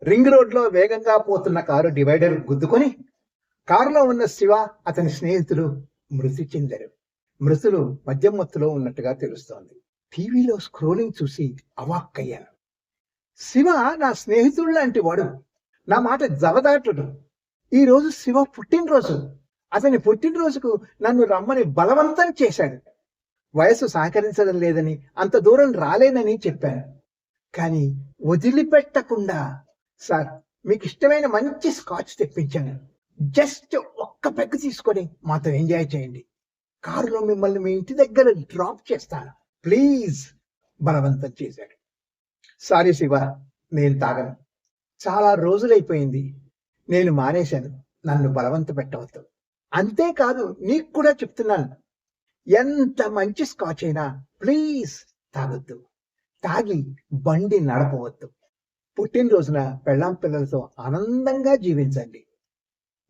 Ring రోడ్లో వేగంగా పోతున్న కారు డివైడర్ గుద్దుకొని కారులో ఉన్న శివ అతని స్నేహితులు మృతి చెందారు. మృతులు మద్యం మత్తులో ఉన్నట్టుగా తెలుస్తోంది. టీవీలో స్క్రోలింగ్ చూసి అవాక్కయ్యాను. శివ నా స్నేహితుడు లాంటి వాడు, నా మాట జవదాటుడు. ఈరోజు శివ పుట్టినరోజు. అతని పుట్టినరోజుకు నన్ను రమ్మని బలవంతం చేశాడు. వయసు సహకరించడం లేదని, అంత దూరం రాలేనని చెప్పాను. కానీ వదిలిపెట్టకుండా, సార్ మీకు ఇష్టమైన మంచి స్కాచ్ తెప్పించాను, జస్ట్ ఒక్క పెగ్ తీసుకొని మాతో ఎంజాయ్ చేయండి, కారులో మిమ్మల్ని మీ ఇంటి దగ్గర డ్రాప్ చేస్తాను ప్లీజ్ బలవంతం చేశాడు. సారీ శివ, నేను తాగను, చాలా రోజులైపోయింది, నేను మానేశాను, నన్ను బలవంత పెట్టవద్దు. అంతేకాదు నీకు కూడా చెప్తున్నాను, ఎంత మంచి స్కాచ్ అయినా ప్లీజ్ తాగొద్దు, తాగి బండి నడపవద్దు. పుట్టినరోజున పెళ్ళాం పిల్లలతో ఆనందంగా జీవించండి.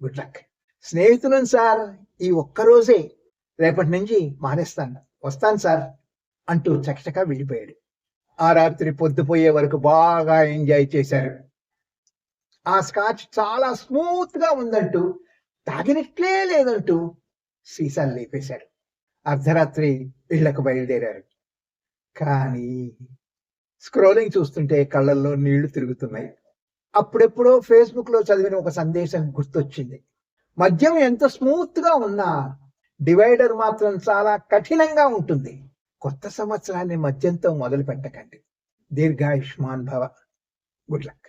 Good luck. స్నేహితులను సార్, ఈ ఒక్కరోజే, రేపటి నుంచి మానేస్తాను, వస్తాను సార్ అంటూ చకచకా వెళ్ళిపోయాడు. ఆ రాత్రి పొద్దుపోయే వరకు బాగా ఎంజాయ్ చేశారు. ఆ స్కాచ్ చాలా స్మూత్ గా ఉందంటూ, తాగినట్లే లేదంటూ సీసాలు లేపేశారు. అర్ధరాత్రి ఇళ్లకు బయలుదేరారు. కానీ స్క్రోలింగ్ చూస్తుంటే కళ్ళల్లో నీళ్లు తిరుగుతున్నాయి. అప్పుడెప్పుడో ఫేస్బుక్ లో చదివిన ఒక సందేశం గుర్తొచ్చింది. మద్యం ఎంత స్మూత్ గా ఉన్నా డివైడర్ మాత్రం చాలా కఠినంగా ఉంటుంది. కొత్త సంవత్సరాన్ని మద్యంతో మొదలు పెట్టకండి. దీర్ఘాయుష్మాన్ భవ. Good luck.